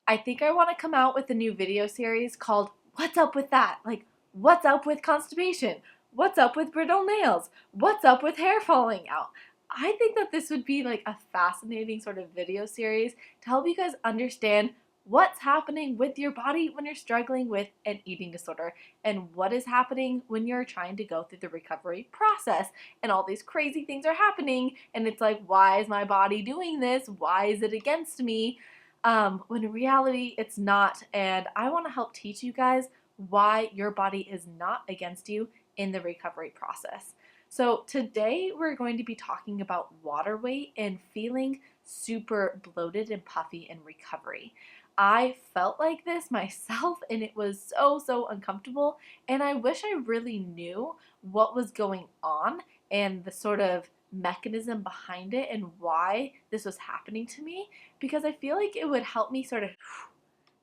I think I want to come out with a new video series called What's Up With That? Like, what's up with constipation? What's up with brittle nails? What's up with hair falling out? I think that this would be like a fascinating sort of video series to help you guys understand what's happening with your body when you're struggling with an eating disorder and what is happening when you're trying to go through the recovery process and all these crazy things are happening and it's like, why is my body doing this? Why is it against me? When in reality it's not, and I want to help teach you guys why your body is not against you in the recovery process. So today we're going to be talking about water weight and feeling super bloated and puffy in recovery. I felt like this myself and it was so uncomfortable, and I wish I really knew what was going on and the sort of mechanism behind it and why this was happening to me, because I feel like it would help me sort of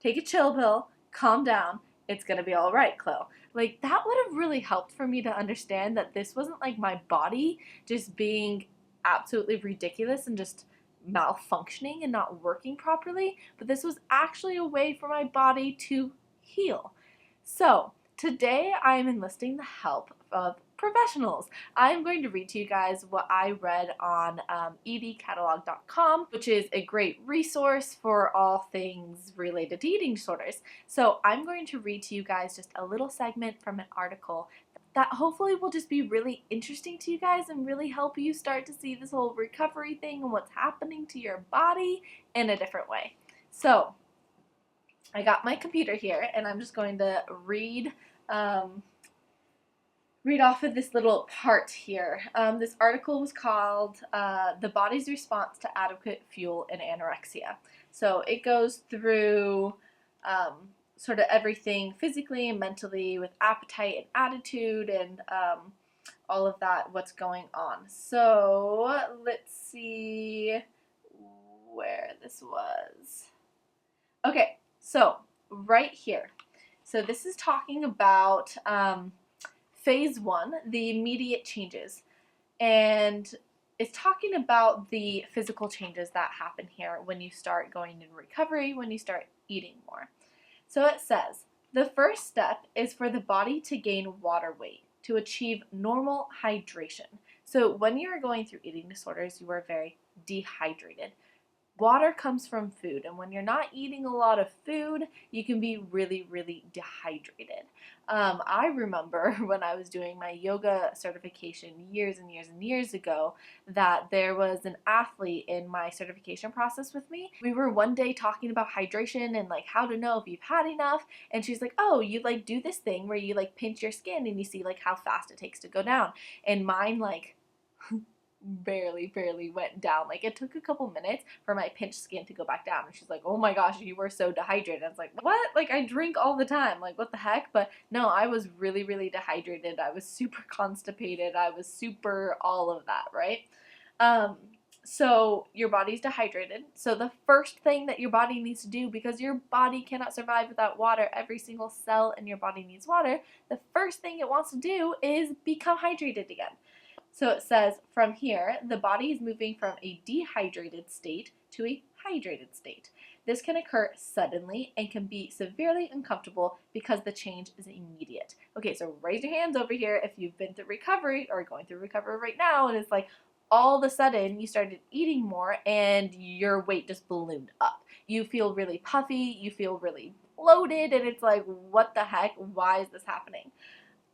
take a chill pill, calm down, it's gonna be all right, Chloe. Like, that would have really helped for me to understand that this wasn't like my body just being absolutely ridiculous and just malfunctioning and not working properly, but this was actually a way for my body to heal. So, today I'm enlisting the help of professionals. I'm going to read to you guys what I read on edcatalog.com, which is a great resource for all things related to eating disorders. So I'm going to read to you guys just a little segment from an article that hopefully will just be really interesting to you guys and really help you start to see this whole recovery thing and what's happening to your body in a different way. So I got my computer here and I'm just going to read off of this little part here. This article was called The Body's Response to Adequate Fuel in Anorexia. So it goes through sort of everything physically and mentally with appetite and attitude and all of that, what's going on. So let's see where this was. Okay, so right here. So this is talking about phase one, the immediate changes. And it's talking about the physical changes that happen here when you start going in recovery, when you start eating more. So it says, the first step is for the body to gain water weight to achieve normal hydration. So when you're going through eating disorders, you are very dehydrated. Water comes from food, and when you're not eating a lot of food, you can be really dehydrated. I remember when I was doing my yoga certification years and years ago that there was an athlete in my certification process with me. We were one day talking about hydration and like how to know if you've had enough, and she's like, oh, you like do this thing where you like pinch your skin and you see like how fast it takes to go down, and mine like barely went down. Like, it took a couple minutes for my pinched skin to go back down. And she's like, oh my gosh, you were so dehydrated. I was like, what? Like, I drink all the time. Like, what the heck? But no, I was really dehydrated. I was super constipated. I was super all of that, right? So your body's dehydrated. So the first thing that your body needs to do, because your body cannot survive without water, every single cell in your body needs water, the first thing it wants to do is become hydrated again. So it says, from here, the body is moving from a dehydrated state to a hydrated state. This can occur suddenly and can be severely uncomfortable because the change is immediate. Okay, so raise your hands over here if you've been through recovery or going through recovery right now, and it's like all of a sudden you started eating more and your weight just ballooned up. You feel really puffy, you feel really bloated, and it's like, what the heck? Why is this happening?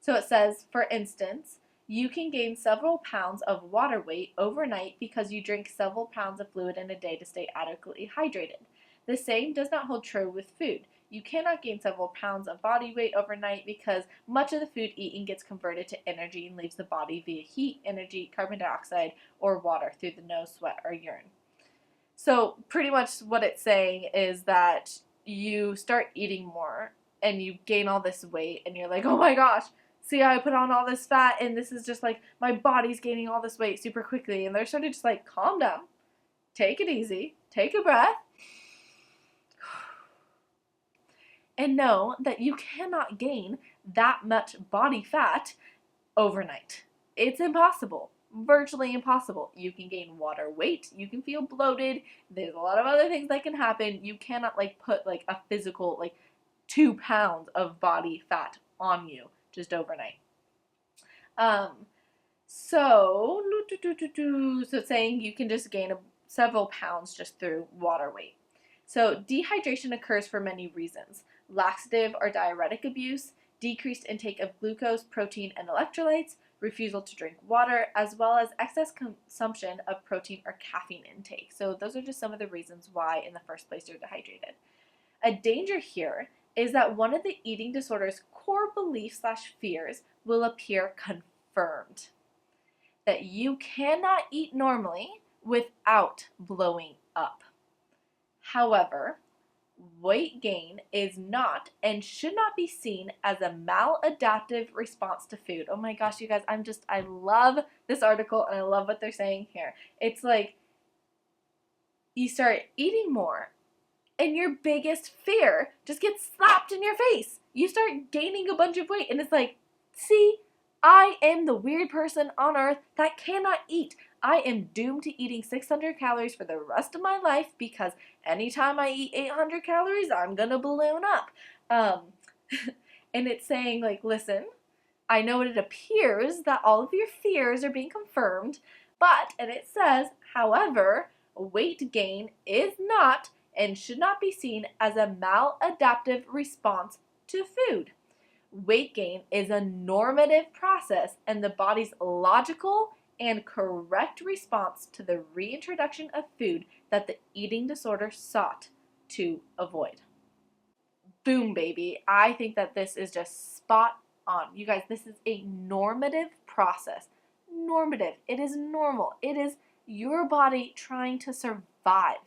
So it says, for instance, you can gain several pounds of water weight overnight because you drink several pounds of fluid in a day to stay adequately hydrated. The same does not hold true with food. You cannot gain several pounds of body weight overnight because much of the food eaten gets converted to energy and leaves the body via heat, energy, carbon dioxide, or water through the nose, sweat, or urine. So pretty much what it's saying is that you start eating more and you gain all this weight and you're like, oh my gosh, see how I put on all this fat and this is just like my body's gaining all this weight super quickly. And they're sort of just like, calm down, take it easy, take a breath, and know that you cannot gain that much body fat overnight. It's impossible. virtually impossible. You can gain water weight, you can feel bloated, there's a lot of other things that can happen. You cannot like put like a physical like 2 pounds of body fat on you just overnight. So it's saying you can just gain several pounds just through water weight. So dehydration occurs for many reasons: laxative or diuretic abuse, decreased intake of glucose, protein, and electrolytes, refusal to drink water, as well as excess consumption of protein or caffeine intake. So those are just some of the reasons why in the first place you're dehydrated. A danger here is that one of the eating disorder's core beliefs/fears will appear confirmed. That you cannot eat normally without blowing up. However, weight gain is not and should not be seen as a maladaptive response to food. Oh my gosh, you guys, I love this article and I love what they're saying here. It's like you start eating more and your biggest fear just gets slapped in your face. You start gaining a bunch of weight and it's like, see, I am the weird person on earth that cannot eat. I am doomed to eating 600 calories for the rest of my life because anytime I eat 800 calories, I'm gonna balloon up. And it's saying like, listen, I know it appears that all of your fears are being confirmed, but, and it says, however, weight gain is not and should not be seen as a maladaptive response to food. Weight gain is a normative process and the body's logical and correct response to the reintroduction of food that the eating disorder sought to avoid. Boom, baby. I think that this is just spot on. You guys, this is a normative process. Normative. It is normal. It is your body trying to survive.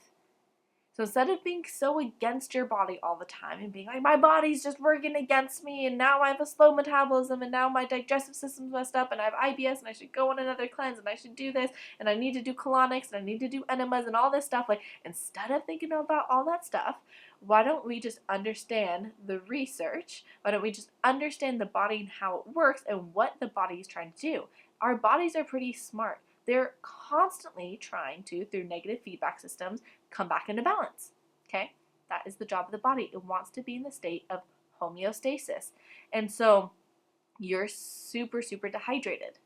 So instead of being so against your body all the time and being like, my body's just working against me and now I have a slow metabolism and now my digestive system's messed up and I have IBS and I should go on another cleanse and I should do this and I need to do colonics and I need to do enemas and all this stuff. Like, instead of thinking about all that stuff, why don't we just understand the research? Why don't we just understand the body and how it works and what the body is trying to do? Our bodies are pretty smart. They're constantly trying to, through negative feedback systems, come back into balance. Okay? That is the job of the body. It wants to be in the state of homeostasis. And so you're super, super dehydrated.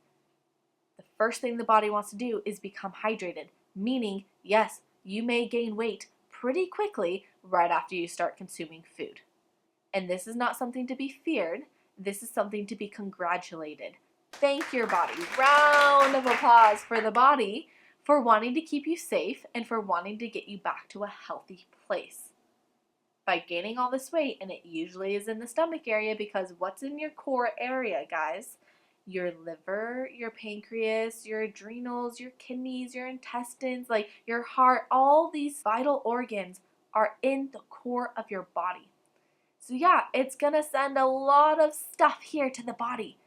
The first thing the body wants to do is become hydrated, meaning, yes, you may gain weight pretty quickly right after you start consuming food. And this is not something to be feared. This is something to be congratulated. Thank your body. Round of applause for the body for wanting to keep you safe and for wanting to get you back to a healthy place. By gaining all this weight, and it usually is in the stomach area because what's in your core area, guys? Your liver, your pancreas, your adrenals, your kidneys, your intestines, like your heart, all these vital organs are in the core of your body. So yeah, it's gonna send a lot of stuff here to the body,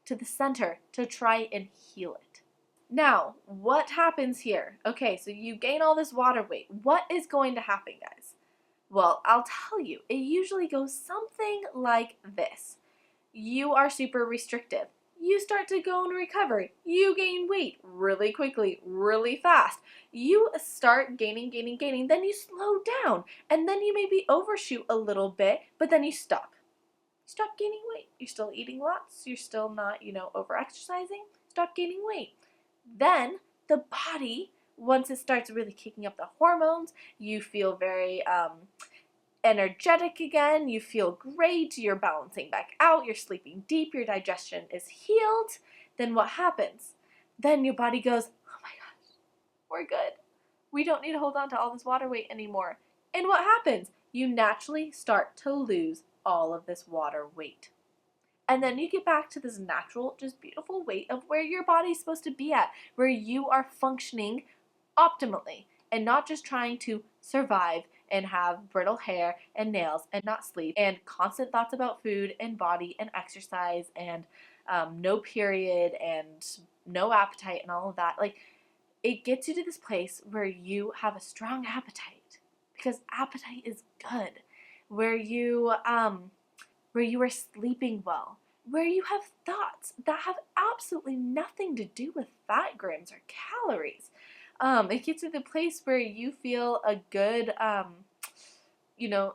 to the center, to try and heal it. Now, what happens here? Okay, so you gain all this water weight. What is going to happen, guys? Well, I'll tell you. It usually goes something like this. You are super restrictive. You start to go in recovery. You gain weight really quickly, really fast. You start gaining, then you slow down, and then you maybe overshoot a little bit, but then you stop. Stop gaining weight. You're still eating lots. You're still not, over-exercising. Stop gaining weight. Then the body, once it starts really kicking up the hormones, you feel very energetic again. You feel great. You're balancing back out. You're sleeping deep. Your digestion is healed. Then what happens? Then your body goes, oh my gosh, we're good. We don't need to hold on to all this water weight anymore. And what happens? You naturally start to lose all of this water weight. And then you get back to this natural, just beautiful weight of where your body's supposed to be at, where you are functioning optimally and not just trying to survive and have brittle hair and nails and not sleep and constant thoughts about food and body and exercise and no period and no appetite and all of that. Like, it gets you to this place where you have a strong appetite because appetite is good, where you are sleeping well, where you have thoughts that have absolutely nothing to do with fat grams or calories. It gets to the place where you feel a good,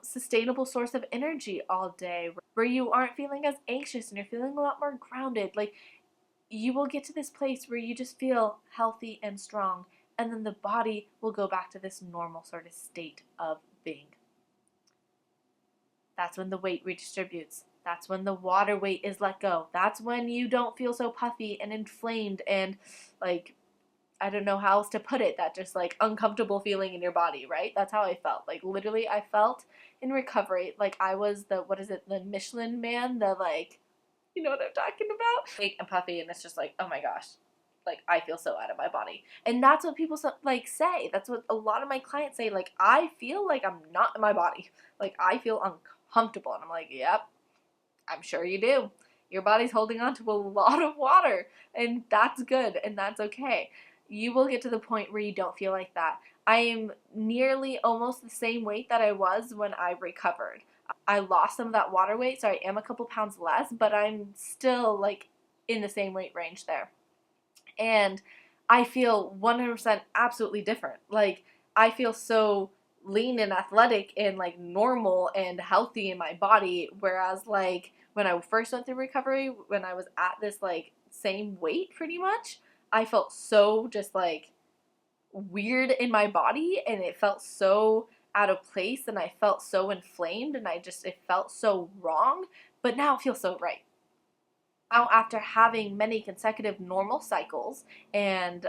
sustainable source of energy all day, where you aren't feeling as anxious and you're feeling a lot more grounded. Like, you will get to this place where you just feel healthy and strong, and then the body will go back to this normal sort of state of being. That's when the weight redistributes. That's when the water weight is let go. That's when you don't feel so puffy and inflamed and, like, I don't know how else to put it, that just like uncomfortable feeling in your body, right? That's how I felt. Like, literally, I felt in recovery like I was the, what is it, the Michelin man, the, like, you know what I'm talking about? Big and puffy, and it's just like, oh my gosh, like, I feel so out of my body. And that's what people like say. That's what a lot of my clients say. Like, I feel like I'm not in my body. Like, I feel uncomfortable. And I'm like, yep, I'm sure you do. Your body's holding on to a lot of water, and that's good, and that's okay. You will get to the point where you don't feel like that. I am nearly almost the same weight that I was when I recovered. I lost some of that water weight, so I am a couple pounds less, but I'm still like in the same weight range there. And I feel 100% absolutely different. Like, I feel so lean and athletic and like normal and healthy in my body, whereas like when I first went through recovery, when I was at this like same weight pretty much, I felt so just like weird in my body, and it felt so out of place, and I felt so inflamed, and it felt so wrong, but now it feels so right. Now, after having many consecutive normal cycles and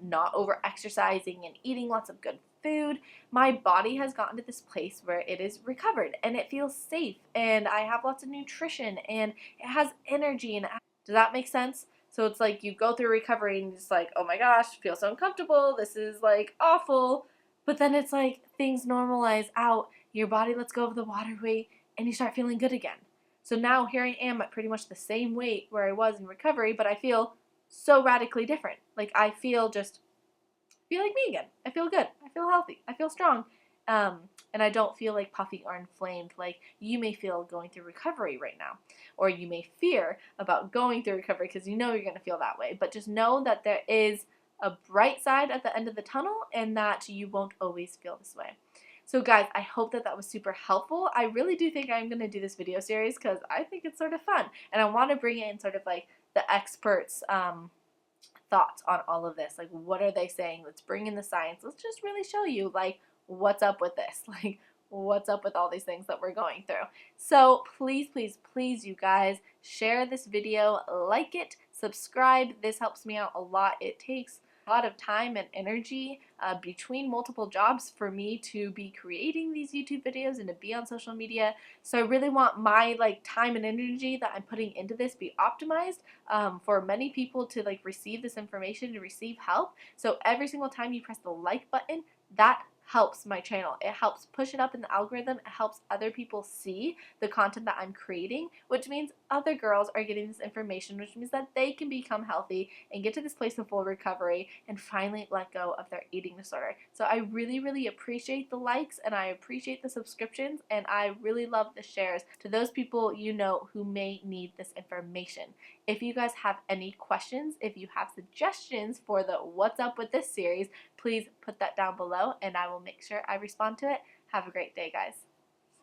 not over exercising and eating lots of good food, my body has gotten to this place where it is recovered and it feels safe, and I have lots of nutrition and it has energy. And does that make sense? So it's like you go through recovery and it's like, oh my gosh, feel so uncomfortable. This is like awful. But then it's like things normalize out. Your body lets go of the water weight and you start feeling good again. So now here I am at pretty much the same weight where I was in recovery, but I feel so radically different. Like, I feel like me again. I feel good. I feel healthy. I feel strong. And I don't feel like puffy or inflamed like you may feel going through recovery right now. Or you may fear about going through recovery because you know you're going to feel that way. But just know that there is a bright side at the end of the tunnel, and that you won't always feel this way. So guys, I hope that was super helpful. I really do think I'm going to do this video series because I think it's sort of fun. And I want to bring in sort of like the experts' thoughts on all of this. Like, what are they saying? Let's bring in the science. Let's just really show you, like, what's up with this. Like, what's up with all these things that we're going through. So please, please, please, you guys, share this video, like it, subscribe. This helps me out a lot. It takes a lot of time and energy between multiple jobs for me to be creating these YouTube videos and to be on social media. So I really want my like time and energy that I'm putting into this be optimized for many people to like receive this information, to receive help. So every single time you press the like button, that helps my channel. It helps push it up in the algorithm. It helps other people see the content that I'm creating, which means other girls are getting this information, which means that they can become healthy and get to this place of full recovery and finally let go of their eating disorder. So I really, really appreciate the likes, and I appreciate the subscriptions, and I really love the shares to those people you know who may need this information. If you guys have any questions, if you have suggestions for the What's Up With This series, please put that down below and I will make sure I respond to it. Have a great day, guys.